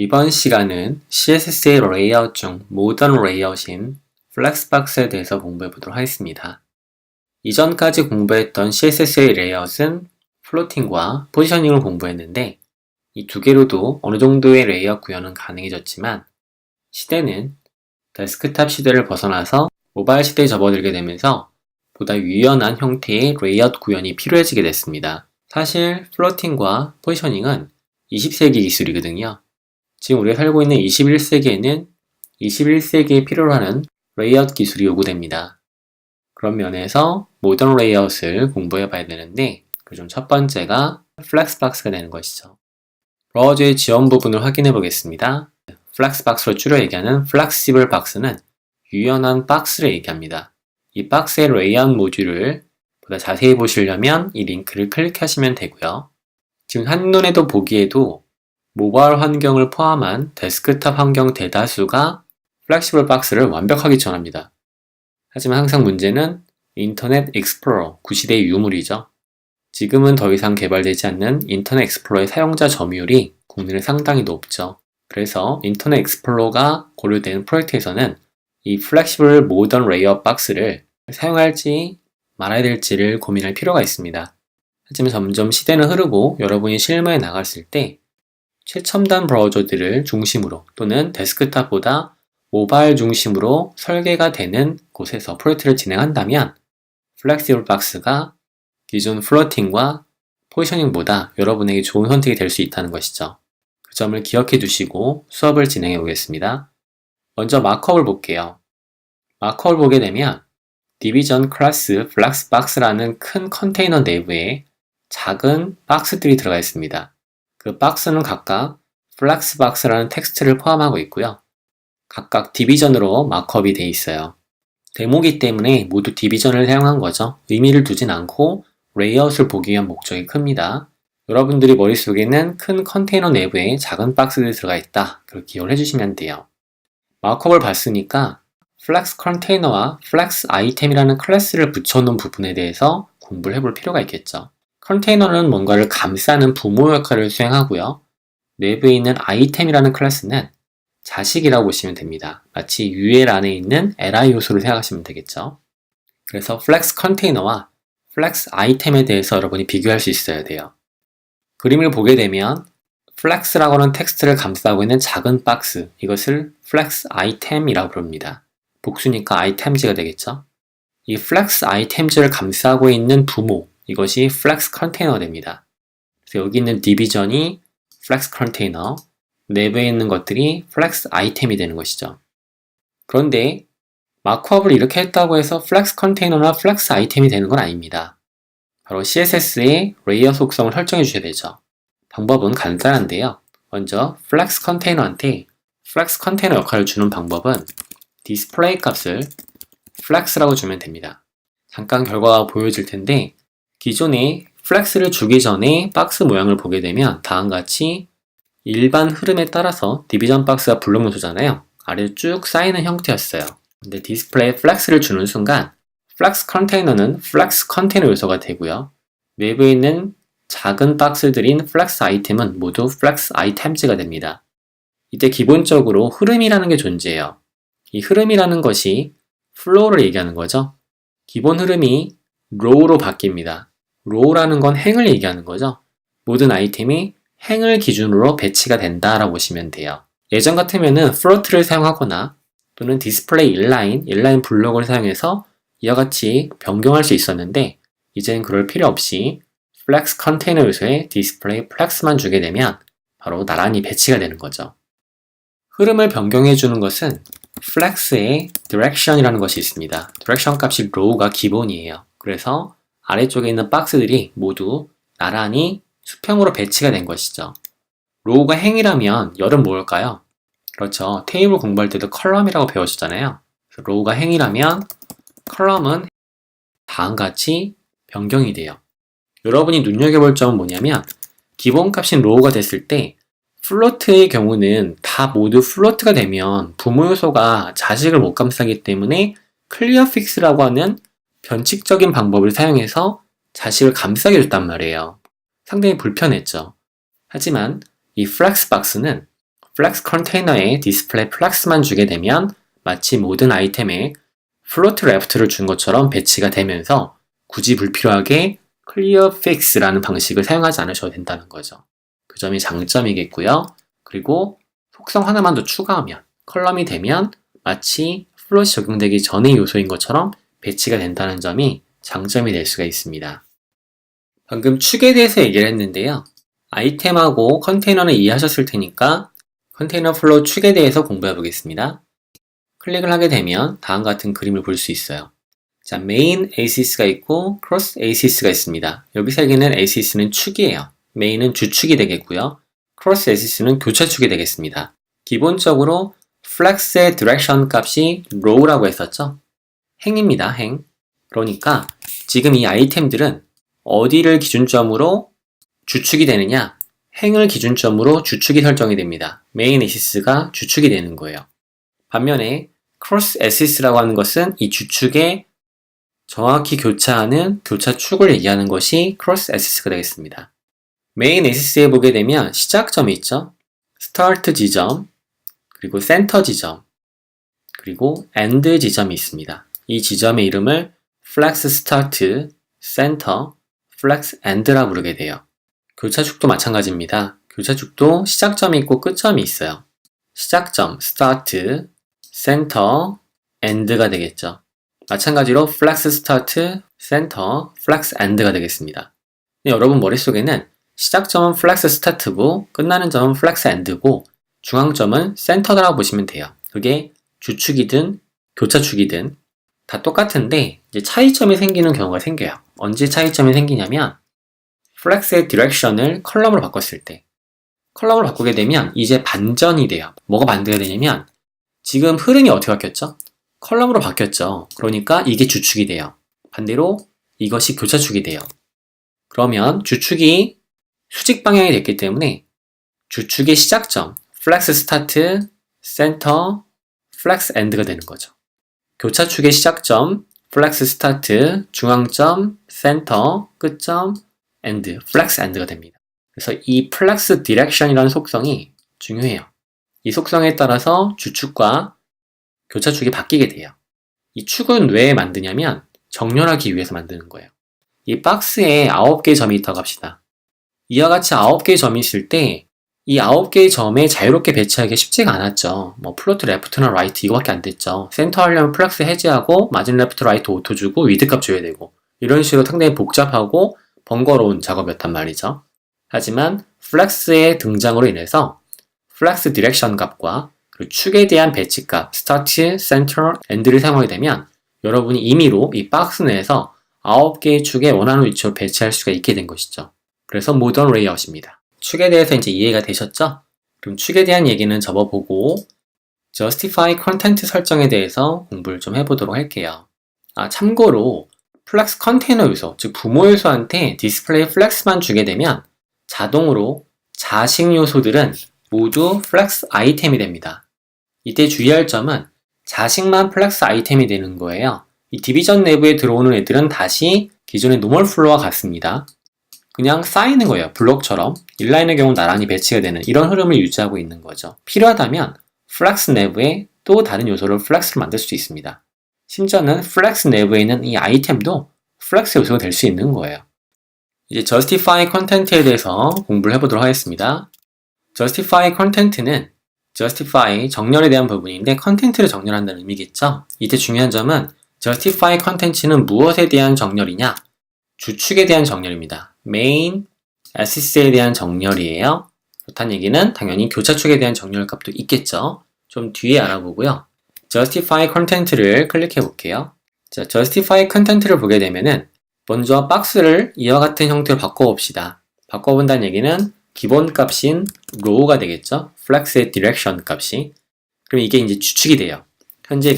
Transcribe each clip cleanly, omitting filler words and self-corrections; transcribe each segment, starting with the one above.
이번 시간은 CSS의 레이아웃 중 모던 레이아웃인 플렉스박스에 대해서 공부해 보도록 하겠습니다. 이전까지 공부했던 CSS의 레이아웃은 플로팅과 포지셔닝을 공부했는데 이 두 개로도 어느 정도의 레이아웃 구현은 가능해졌지만 시대는 데스크탑 시대를 벗어나서 모바일 시대에 접어들게 되면서 보다 유연한 형태의 레이아웃 구현이 필요해지게 됐습니다. 사실 플로팅과 포지셔닝은 20세기 기술이거든요. 지금 우리가 살고 있는 21세기에는 21세기에 필요로 하는 레이아웃 기술이 요구됩니다. 그런 면에서 모던 레이아웃을 공부해 봐야 되는데 그중 첫 번째가 플렉스박스가 되는 것이죠. 브라우저의 지원 부분을 확인해 보겠습니다. 플렉스박스로 줄여 얘기하는 플렉시블 박스는 유연한 박스를 얘기합니다. 이 박스의 레이아웃 모듈을 보다 자세히 보시려면 이 링크를 클릭하시면 되고요. 지금 한눈에도 보기에도 모바일 환경을 포함한 데스크탑 환경 대다수가 플렉시블 박스를 완벽하게 지원합니다. 하지만 항상 문제는 인터넷 익스플로러 구시대의 유물이죠. 지금은 더 이상 개발되지 않는 인터넷 익스플로러의 사용자 점유율이 국내는 상당히 높죠. 그래서 인터넷 익스플로러가 고려된 프로젝트에서는 이 플렉시블 모던 레이아웃 박스를 사용할지 말아야 될지를 고민할 필요가 있습니다. 하지만 점점 시대는 흐르고 여러분이 실무에 나갔을 때 최첨단 브라우저들을 중심으로 또는 데스크탑보다 모바일 중심으로 설계가 되는 곳에서 프로젝트를 진행한다면 플렉시블 박스가 기존 플로팅과 포지셔닝보다 여러분에게 좋은 선택이 될 수 있다는 것이죠. 그 점을 기억해 두시고 수업을 진행해 보겠습니다. 먼저 마크업을 볼게요. 마크업을 보게 되면 디비전 클래스 플렉스박스라는 큰 컨테이너 내부에 작은 박스들이 들어가 있습니다. 그 박스는 각각 플렉스박스라는 텍스트를 포함하고 있고요. 각각 디비전으로 마크업이 되어 있어요. 데모기 때문에 모두 디비전을 사용한 거죠. 의미를 두진 않고 레이아웃을 보기 위한 목적이 큽니다. 여러분들이 머릿속에는 큰 컨테이너 내부에 작은 박스들이 들어가 있다. 그렇게 기억을 해주시면 돼요. 마크업을 봤으니까 플렉스 컨테이너와 플렉스 아이템이라는 클래스를 붙여놓은 부분에 대해서 공부를 해볼 필요가 있겠죠. 컨테이너는 뭔가를 감싸는 부모 역할을 수행하고요. 내부에 있는 아이템이라는 클래스는 자식이라고 보시면 됩니다. 마치 UL 안에 있는 li 요소를 생각하시면 되겠죠. 그래서 플렉스 컨테이너와 플렉스 아이템에 대해서 여러분이 비교할 수 있어야 돼요. 그림을 보게 되면 플렉스라고 하는 텍스트를 감싸고 있는 작은 박스, 이것을 플렉스 아이템이라고 부릅니다. 복수니까 아이템즈가 되겠죠. 이 플렉스 아이템즈를 감싸고 있는 부모, 이것이 플렉스 컨테이너가 됩니다. 그래서 여기 있는 디비전이 플렉스 컨테이너, 내부에 있는 것들이 플렉스 아이템이 되는 것이죠. 그런데 마크업을 이렇게 했다고 해서 플렉스 컨테이너나 플렉스 아이템이 되는 건 아닙니다. 바로 CSS의 레이아웃 속성을 설정해 주셔야 되죠. 방법은 간단한데요. 먼저 플렉스 컨테이너한테 플렉스 컨테이너 역할을 주는 방법은 디스플레이 값을 플렉스라고 주면 됩니다. 잠깐 결과가 보여질 텐데 기존에 플렉스를 주기 전에 박스 모양을 보게 되면 다음과 같이 일반 흐름에 따라서 디비전 박스가 블록 요소잖아요. 아래로 쭉 쌓이는 형태였어요. 근데 디스플레이에 플렉스를 주는 순간 플렉스 컨테이너는 플렉스 컨테이너 요소가 되고요. 내부에 있는 작은 박스들인 플렉스 아이템은 모두 플렉스 아이템즈가 됩니다. 이때 기본적으로 흐름이라는 게 존재해요. 이 흐름이라는 것이 플로우를 얘기하는 거죠. 기본 흐름이 로우로 바뀝니다. 로우라는 건 행을 얘기하는 거죠. 모든 아이템이 행을 기준으로 배치가 된다라고 보시면 돼요. 예전 같으면은 플로트를 사용하거나 또는 디스플레이 인라인 블록을 사용해서 이와 같이 변경할 수 있었는데 이제는 그럴 필요 없이 플렉스 컨테이너 요소에 디스플레이 플렉스만 주게 되면 바로 나란히 배치가 되는 거죠. 흐름을 변경해 주는 것은 플렉스의 디렉션이라는 것이 있습니다. 디렉션 값이 로우가 기본이에요. 그래서 아래쪽에 있는 박스들이 모두 나란히 수평으로 배치가 된 것이죠. 로우가 행이라면 열은 뭘까요? 그렇죠. 테이블 공부할 때도 컬럼이라고 배웠잖아요. 로우가 행이라면 컬럼은 다음과 같이 변경이 돼요. 여러분이 눈여겨볼 점은 뭐냐면 기본값인 로우가 됐을 때 플로트의 경우는 다 모두 플로트가 되면 부모 요소가 자식을 못 감싸기 때문에 클리어 픽스라고 하는 변칙적인 방법을 사용해서 자식을 감싸게 줬단 말이에요. 상당히 불편했죠. 하지만 이 플렉스박스는 플렉스 컨테이너에 디스플레이 플렉스만 주게 되면 마치 모든 아이템에 플로트 레프트를 준 것처럼 배치가 되면서 굳이 불필요하게 클리어 픽스라는 방식을 사용하지 않으셔도 된다는 거죠. 그 점이 장점이겠고요. 그리고 속성 하나만 더 추가하면 컬럼이 되면 마치 플롯이 적용되기 전의 요소인 것처럼 배치가 된다는 점이 장점이 될 수가 있습니다. 방금 축에 대해서 얘기를 했는데요. 아이템하고 컨테이너는 이해하셨을 테니까 컨테이너 플로우 축에 대해서 공부해 보겠습니다. 클릭을 하게 되면 다음과 같은 그림을 볼 수 있어요. 자, 메인 ASIS가 있고 크로스 ASIS가 있습니다. 여기 세 개는 ASIS는 축이에요. 메인은 주축이 되겠고요. 크로스 ASIS는 교차축이 되겠습니다. 기본적으로 flex의 디렉션 값이 row라고 했었죠. 행입니다. 행. 그러니까 지금 이 아이템들은 어디를 기준점으로 주축이 되느냐? 행을 기준점으로 주축이 설정이 됩니다. 메인 ASIS가 주축이 되는 거예요. 반면에 크로스 ASIS라고 하는 것은 이 주축에 정확히 교차하는 교차축을 얘기하는 것이 크로스 ASIS가 되겠습니다. 메인 ASIS에 보게 되면 시작점이 있죠. 스타트 지점, 그리고 센터 지점, 그리고 엔드 지점이 있습니다. 이 지점의 이름을 flex start, center, flex end라 부르게 돼요. 교차축도 마찬가지입니다. 교차축도 시작점이 있고 끝점이 있어요. 시작점, start, center, end가 되겠죠. 마찬가지로 flex start, center, flex end가 되겠습니다. 여러분 머릿속에는 시작점은 flex start고 끝나는 점은 flex end고 중앙점은 center라고 보시면 돼요. 그게 주축이든 교차축이든 다 똑같은데 이제 차이점이 생기는 경우가 생겨요. 언제 차이점이 생기냐면 flex의 디렉션을 컬럼으로 바꿨을 때 컬럼을 바꾸게 되면 이제 반전이 돼요. 뭐가 반대가 되냐면 지금 흐름이 어떻게 바뀌었죠? 컬럼으로 바뀌었죠. 그러니까 이게 주축이 돼요. 반대로 이것이 교차축이 돼요. 그러면 주축이 수직 방향이 됐기 때문에 주축의 시작점 flex start, center, flex end가 되는 거죠. 교차축의 시작점 flex start, 중앙점, center, 끝점, end, flex end가 됩니다. 그래서 이 flex direction이라는 속성이 중요해요. 이 속성에 따라서 주축과 교차축이 바뀌게 돼요. 이 축은 왜 만드냐면 정렬하기 위해서 만드는 거예요. 이 박스에 9개의 점이 있다고 합시다. 이와 같이 9개의 점이 있을 때 이 9개의 점에 자유롭게 배치하기가 쉽지가 않았죠. 뭐 플로트 레프트나 라이트 이거밖에 안 됐죠. 센터 하려면 플렉스 해제하고 마진 레프트 라이트 오토 주고 위드 값 줘야 되고 이런 식으로 상당히 복잡하고 번거로운 작업이었단 말이죠. 하지만 플렉스의 등장으로 인해서 플렉스 디렉션 값과 그리고 축에 대한 배치 값 스타트, 센터, 엔드를 사용하게 되면 여러분이 임의로 이 박스 내에서 9개의 축에 원하는 위치로 배치할 수가 있게 된 것이죠. 그래서 모던 레이아웃입니다. 축에 대해서 이제 이해가 되셨죠? 그럼 축에 대한 얘기는 접어보고 justify content 설정에 대해서 공부를 좀 해보도록 할게요. 참고로 플렉스 컨테이너 요소, 즉 부모 요소한테 디스플레이 플렉스만 주게 되면 자동으로 자식 요소들은 모두 플렉스 아이템이 됩니다. 이때 주의할 점은 자식만 플렉스 아이템이 되는 거예요. 이 디비전 내부에 들어오는 애들은 다시 기존의 노멀 플로우와 같습니다. 그냥 쌓이는 거예요. 블록처럼 인라인의 경우 나란히 배치가 되는 이런 흐름을 유지하고 있는 거죠. 필요하다면 플렉스 내부에 또 다른 요소를 플렉스로 만들 수도 있습니다. 심지어는 플렉스 내부에 있는 이 아이템도 플렉스 요소가 될 수 있는 거예요. 이제 justify content에 대해서 공부를 해보도록 하겠습니다. justify content는 justify 정렬에 대한 부분인데 content를 정렬한다는 의미겠죠. 이때 중요한 점은 justify content는 무엇에 대한 정렬이냐? 주축에 대한 정렬입니다. main, assis에 대한 정렬이에요. 그렇다는 얘기는 당연히 교차축에 대한 정렬 값도 있겠죠. 좀 뒤에 알아보고요. justify content를 클릭해 볼게요. 자, justify content를 보게 되면은 먼저 박스를 이와 같은 형태로 바꿔봅시다. 바꿔본다는 얘기는 기본 값인 row가 되겠죠. flex의 direction 값이. 그럼 이게 이제 주축이 돼요. 현재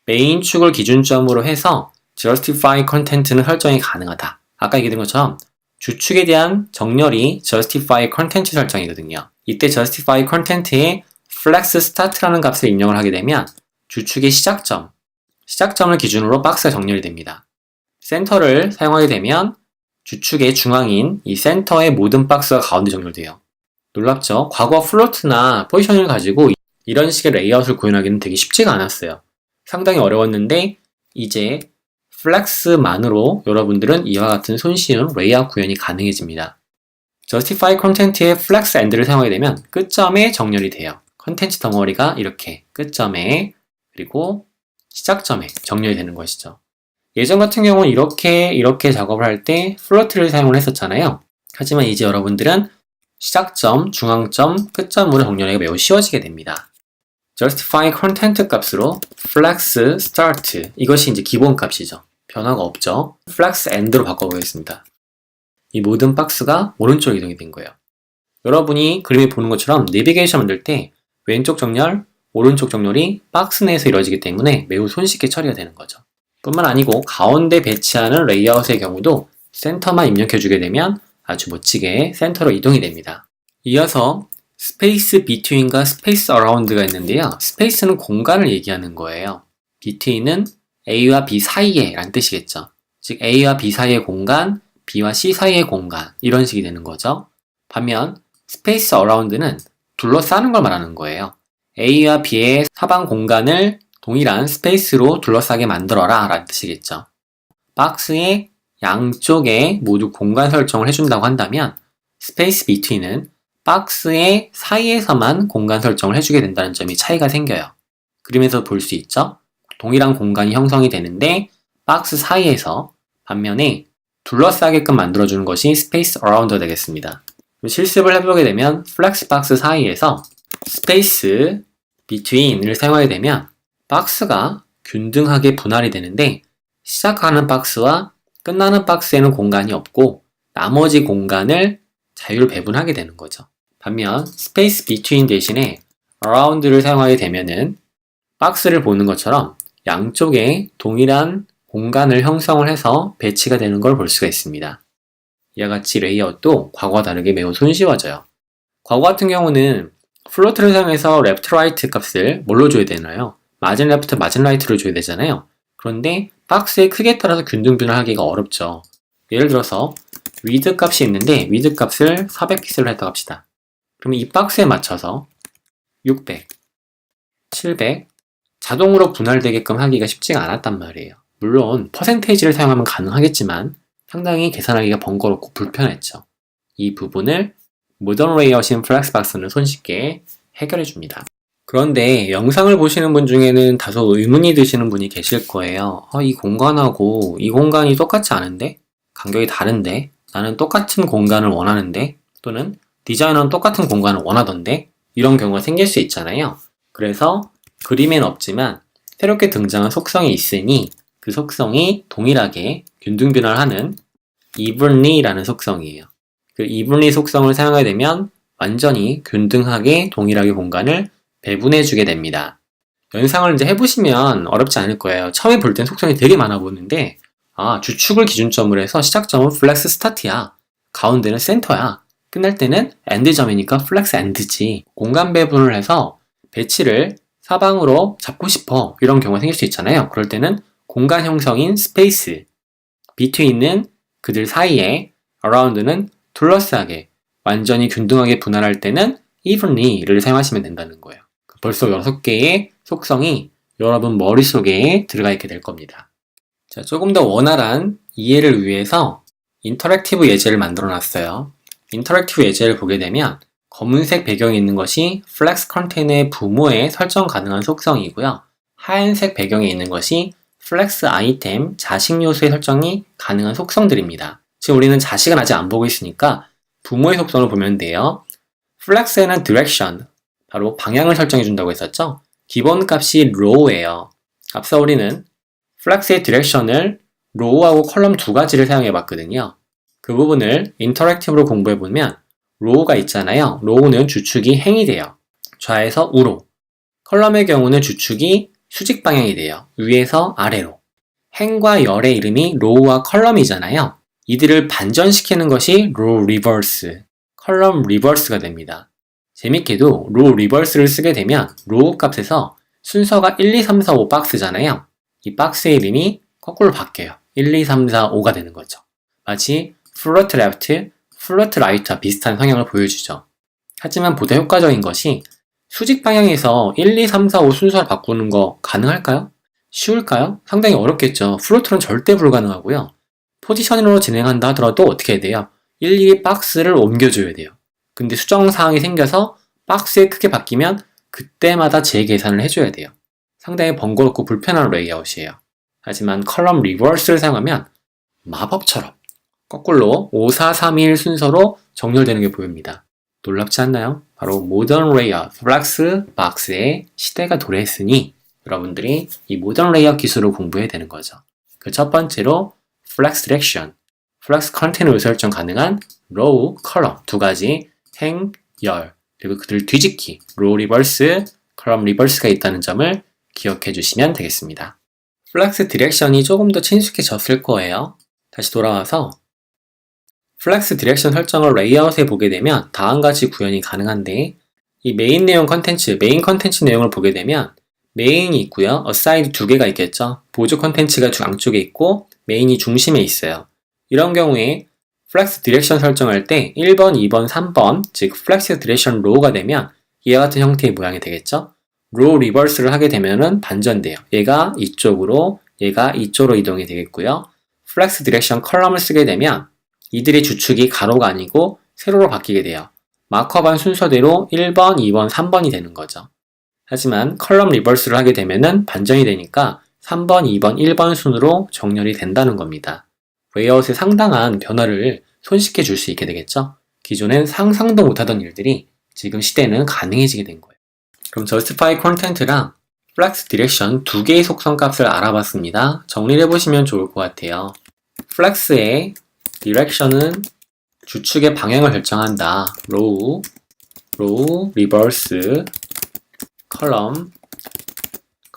메인 축을 기준점으로 해서 justify content는 설정이 가능하다. 아까 얘기했던 것처럼 주축에 대한 정렬이 justify content 설정이거든요. 이때 justify content에 flex start라는 값을 입력을 하게 되면 주축의 시작점을 기준으로 박스가 정렬이 됩니다. 센터를 사용하게 되면 주축의 중앙인 이 센터의 모든 박스가 가운데 정렬돼요. 놀랍죠? 과거 플로트나 포지션을 가지고 이런 식의 레이아웃을 구현하기는 되게 쉽지가 않았어요. 상당히 어려웠는데 이제 플렉스만으로 여러분들은 이와 같은 손쉬운 레이아웃 구현이 가능해집니다. Justify content에 flex and를 사용하게 되면 끝점에 정렬이 돼요. 컨텐츠 덩어리가 이렇게 끝점에 그리고 시작점에 정렬이 되는 것이죠. 예전 같은 경우는 이렇게 작업을 할 때 플로트를 사용을 했었잖아요. 하지만 이제 여러분들은 시작점, 중앙점, 끝점으로 정렬하기가 매우 쉬워지게 됩니다. Justify content 값으로 flex start 이것이 이제 기본 값이죠. 변화가 없죠. flex end로 바꿔보겠습니다. 이 모든 박스가 오른쪽 이동이 된 거예요. 여러분이 그림에 보는 것처럼 내비게이션 만들 때 왼쪽 정렬, 오른쪽 정렬이 박스 내에서 이루어지기 때문에 매우 손쉽게 처리가 되는 거죠. 뿐만 아니고 가운데 배치하는 레이아웃의 경우도 센터만 입력해주게 되면 아주 멋지게 센터로 이동이 됩니다. 이어서 스페이스 between과 스페이스 around가 있는데요. 스페이스는 공간을 얘기하는 거예요. between은 A와 B 사이에 라는 뜻이겠죠. 즉 A와 B 사이의 공간, B와 C 사이의 공간 이런 식이 되는 거죠. 반면 스페이스 around는 둘러싸는 걸 말하는 거예요. A와 B의 사방 공간을 동일한 스페이스로 둘러싸게 만들어라 라는 뜻이겠죠. 박스의 양쪽에 모두 공간 설정을 해준다고 한다면 스페이스 between은 박스의 사이에서만 공간 설정을 해주게 된다는 점이 차이가 생겨요. 그림에서 볼 수 있죠? 동일한 공간이 형성이 되는데 박스 사이에서 반면에 둘러싸게끔 만들어주는 것이 스페이스 around 되겠습니다. 실습을 해보게 되면 플렉스 박스 사이에서 스페이스 between을 사용하게 되면 박스가 균등하게 분할이 되는데 시작하는 박스와 끝나는 박스에는 공간이 없고 나머지 공간을 자율 배분하게 되는 거죠. 반면 스페이스 between 대신에 around를 사용하게 되면은 박스를 보는 것처럼 양쪽에 동일한 공간을 형성을 해서 배치가 되는 걸 볼 수가 있습니다. 이와 같이 레이아웃도 과거와 다르게 매우 손쉬워져요. 과거 같은 경우는 플로트를 사용해서 left, right 값을 뭘로 줘야 되나요? 마진 left, 마진 right로 줘야 되잖아요. 그런데 박스의 크기에 따라서 균등분할하기가 어렵죠. 예를 들어서 width 값이 있는데 width 값을 400픽셀로 했다고 합시다. 그러면 이 박스에 맞춰서 600, 700 자동으로 분할되게끔 하기가 쉽지가 않았단 말이에요. 물론 퍼센테이지를 사용하면 가능하겠지만 상당히 계산하기가 번거롭고 불편했죠. 이 부분을 모던 레이아웃인 플렉스박스는 손쉽게 해결해 줍니다. 그런데 영상을 보시는 분 중에는 다소 의문이 드시는 분이 계실 거예요. 이 공간하고 이 공간이 똑같지 않은데? 간격이 다른데? 나는 똑같은 공간을 원하는데? 또는 디자이너는 똑같은 공간을 원하던데? 이런 경우가 생길 수 있잖아요. 그래서 그림엔 없지만 새롭게 등장한 속성이 있으니 그 속성이 동일하게 균등분할하는 evenly라는 속성이에요. 그 evenly 속성을 사용하게 되면 완전히 균등하게 동일하게 공간을 배분해주게 됩니다. 연상을 이제 해보시면 어렵지 않을 거예요. 처음에 볼 땐 속성이 되게 많아 보이는데 주축을 기준점으로 해서 시작점은 플렉스 스타트야. 가운데는 센터야. 끝날 때는 엔드점이니까 플렉스 엔드지. 공간 배분을 해서 배치를 사방으로 잡고 싶어. 이런 경우가 생길 수 있잖아요. 그럴 때는 공간 형성인 스페이스, between은 그들 사이에, around는 둘러싸게, 완전히 균등하게 분할할 때는 evenly를 사용하시면 된다는 거예요. 벌써 6개의 속성이 여러분 머릿속에 들어가 있게 될 겁니다. 자, 조금 더 원활한 이해를 위해서 인터랙티브 예제를 만들어 놨어요. 인터랙티브 예제를 보게 되면 검은색 배경이 있는 것이 플렉스 컨테이너의 부모에 설정 가능한 속성이고요. 하얀색 배경에 있는 것이 플렉스 아이템 자식 요소의 설정이 가능한 속성들입니다. 지금 우리는 자식은 아직 안 보고 있으니까 부모의 속성을 보면 돼요. 플렉스에는 direction, 바로 방향을 설정해 준다고 했었죠. 기본 값이 row예요. 앞서 우리는 플렉스의 direction을 row하고 컬럼 두 가지를 사용해 봤거든요. 그 부분을 인터랙티브로 공부해 보면 row가 있잖아요. row는 주축이 행이 돼요. 좌에서 우로. 컬럼의 경우는 주축이 수직 방향이 돼요. 위에서 아래로. 행과 열의 이름이 row와 컬럼이잖아요. 이들을 반전시키는 것이 row reverse, 컬럼 reverse가 됩니다. 재밌게도 row reverse를 쓰게 되면 row 값에서 순서가 1, 2, 3, 4, 5 박스잖아요. 이 박스의 이름이 거꾸로 바뀌어요. 1, 2, 3, 4, 5가 되는 거죠. 마치 float left, float right와 비슷한 성향을 보여주죠. 하지만 보다 효과적인 것이 수직 방향에서 1, 2, 3, 4, 5 순서를 바꾸는 거 가능할까요? 쉬울까요? 상당히 어렵겠죠. 플로트는 절대 불가능하고요. 포지셔닝으로 진행한다 하더라도 어떻게 해야 돼요? 일일이 박스를 옮겨줘야 돼요. 근데 수정사항이 생겨서 박스의 크게 바뀌면 그때마다 재계산을 해줘야 돼요. 상당히 번거롭고 불편한 레이아웃이에요. 하지만 컬럼 리버스를 사용하면 마법처럼 거꾸로 5, 4, 3, 1 순서로 정렬되는 게 보입니다. 놀랍지 않나요? 바로 모던 레이아웃, 플렉스 박스의 시대가 도래했으니 여러분들이 이 모던 레이아웃 기술을 공부해야 되는 거죠. 그 첫 번째로 플렉스 디렉션, 플렉스 컨테이너 설정 가능한 로우, 컬럼 두 가지 행, 열, 그리고 그들 뒤집기, 로우 리버스, 컬럼 리버스가 있다는 점을 기억해 주시면 되겠습니다. 플렉스 디렉션이 조금 더 친숙해졌을 거예요. 다시 돌아와서 플렉스 디렉션 설정을 레이아웃에 보게 되면 다음과 같이 구현이 가능한데 이 메인 내용 컨텐츠, 메인 컨텐츠 내용을 보게 되면 메인이 있고요. 어사이드 두 개가 있겠죠. 보조 컨텐츠가 양쪽에 있고 메인이 중심에 있어요. 이런 경우에 플렉스 디렉션 설정할 때 1번, 2번, 3번 즉 플렉스 디렉션 로우가 되면 이와 같은 형태의 모양이 되겠죠. 로우 리버스를 하게 되면은 반전돼요. 얘가 이쪽으로 얘가 이쪽으로 이동이 되겠고요. 플렉스 디렉션 컬럼을 쓰게 되면 이들의 주축이 가로가 아니고 세로로 바뀌게 돼요. 마크업한 순서대로 1번, 2번, 3번이 되는 거죠. 하지만 컬럼 리버스를 하게 되면은 반전이 되니까 3번, 2번, 1번 순으로 정렬이 된다는 겁니다. 레이아웃에 상당한 변화를 손쉽게 줄 수 있게 되겠죠? 기존엔 상상도 못하던 일들이 지금 시대는 가능해지게 된 거예요. 그럼 Justify Content랑 Flex Direction 두 개의 속성 값을 알아봤습니다. 정리를 해보시면 좋을 것 같아요. Flex의 Direction은 주축의 방향을 결정한다. Row, Reverse, Column,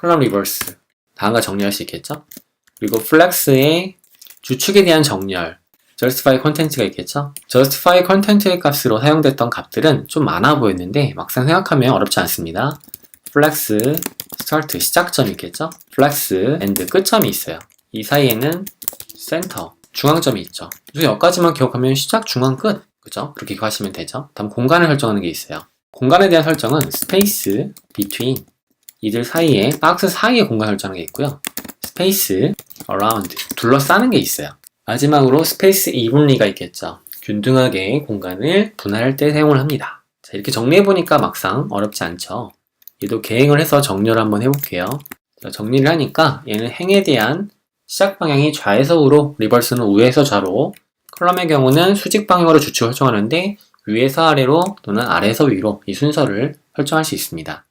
Reverse. 다음과 정리할 수 있겠죠? 그리고 Flex의 주축에 대한 정렬, Justify Content가 있겠죠? Justify Content의 값으로 사용됐던 값들은 좀 많아 보였는데 막상 생각하면 어렵지 않습니다. Flex, Start, 시작점이 있겠죠? Flex, End, 끝점이 있어요. 이 사이에는 Center, 중앙점이 있죠. 그래서 여기까지만 기억하면 시작, 중앙, 끝. 그죠? 그렇게 기억하시면 되죠. 다음 공간을 설정하는 게 있어요. 공간에 대한 설정은 Space, Between, 이들 사이에, 박스 사이에 공간 설정하는 게 있고요. Space, Around, 둘러싸는 게 있어요. 마지막으로 Space Evenly가 있겠죠. 균등하게 공간을 분할할 때 사용을 합니다. 자, 이렇게 정리해보니까 막상 어렵지 않죠. 얘도 계행을 해서 정렬을 한번 해볼게요. 자, 정리를 하니까 얘는 행에 대한 시작 방향이 좌에서 우로, 리버스는 우에서 좌로, 컬럼의 경우는 수직 방향으로 주축을 설정하는데 위에서 아래로 또는 아래에서 위로 이 순서를 설정할 수 있습니다.